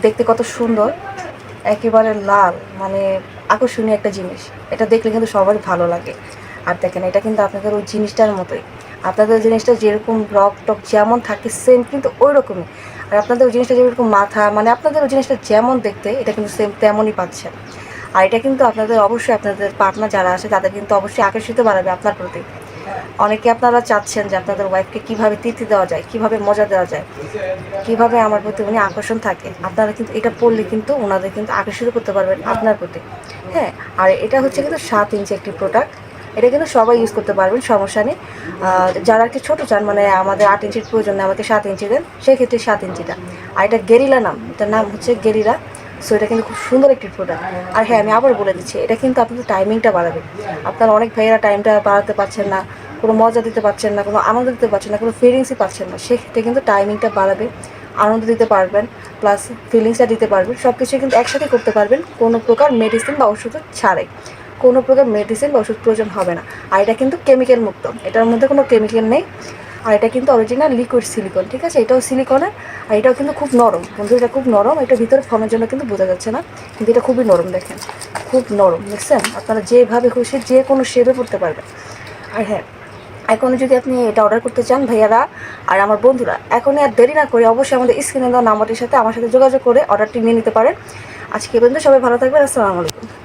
দেখতে কত সুন্দর, একেবারে লাল, মানে আকর্ষণীয় একটা জিনিস। এটা দেখলে কিন্তু সবারই ভালো লাগে। আর দেখেন এটা কিন্তু আপনাদের ওই জিনিসটার মতোই, আপনাদের জিনিসটা যেরকম রক টক যেমন থাকে সেম কিন্তু ওই রকমই। আর আপনাদের ওই জিনিসটা যেরকম মাথা, মানে আপনাদের ওই জিনিসটা যেমন দেখতে এটা কিন্তু সেম তেমনই পাচ্ছেন। আর এটা কিন্তু আপনাদের অবশ্যই আপনাদের পার্টনার যারা আছে তাদের কিন্তু অবশ্যই আকর্ষিত বাড়াবে আপনার প্রতি। অনেকে আপনারা চাচ্ছেন যে আপনাদের ওয়াইফকে কীভাবে তৃপ্তি দেওয়া যায়, কীভাবে মজা দেওয়া যায়, কীভাবে আমার প্রতি উনি আকর্ষণ থাকে। আপনারা কিন্তু এটা পড়লে কিন্তু ওনাদের কিন্তু আকর্ষিত করতে পারবেন আপনার প্রতি। হ্যাঁ, আর এটা হচ্ছে কিন্তু 7 ইঞ্চি একটি প্রোডাক্ট। এটা কিন্তু সবাই ইউজ করতে পারবেন, সমস্যা নেই। যারা একটু ছোটো চান, মানে আমাদের 8 ইঞ্চির প্রয়োজন নেই, আমাকে 7 ইঞ্চি দেন, সেক্ষেত্রে 7 ইঞ্চিটা। আর এটা গেরিলা নাম, এটার নাম হচ্ছে গেরিলা। সো এটা কিন্তু খুব সুন্দর একটি প্রোডাক্ট। আর হ্যাঁ, আমি আবার বলে দিচ্ছি, এটা কিন্তু আপনাদের টাইমিংটা বাড়াবে। আপনারা অনেক ভাইয়েরা টাইমটা বাড়াতে পারছেন না, কোনো মজা দিতে পারছেন না, কোনো আনন্দ দিতে পারছেন না, কোনো ফিলিংসই পাচ্ছেন না, সেক্ষেত্রে কিন্তু টাইমিংটা বাড়াবে। আনন্দ দিতে পারবেন, প্লাস ফিলিংসটা দিতে পারবেন, সব কিছু কিন্তু একসাথে করতে পারবেন, কোনো প্রকার মেডিসিন বা ওষুধ ছাড়াই। কোনো প্রকার মেডিসিন বা ওষুধ প্রয়োজন হবে না। আর এটা কিন্তু কেমিক্যাল মুক্ত, এটার মধ্যে কোনো কেমিক্যাল নেই। আর এটা কিন্তু অরিজিনাল লিকুইড সিলিকন, ঠিক আছে? এটাও সিলিকনের। আর এটাও কিন্তু খুব নরম বন্ধু, এটা খুব নরম। এটা ভিতরে ফোনের জন্য কিন্তু বোঝা যাচ্ছে না, কিন্তু এটা খুবই নরম, দেখেন খুব নরম, দেখছেন? আপনারা যেভাবে খুশি যে কোনো শেপে পড়তে পারবেন। আর হ্যাঁ, এখনই যদি আপনি এটা অর্ডার করতে চান ভাইয়ারা আর আমার বন্ধুরা, এখনই আর দেরি না করে অবশ্যই আমাদের স্ক্রিনে দেওয়া নাম্বারটির সাথে আমার সাথে যোগাযোগ করে অর্ডারটি নিয়ে নিতে পারেন। আজকে পর্যন্ত সবাই ভালো থাকবেন। আসসালামু আলাইকুম।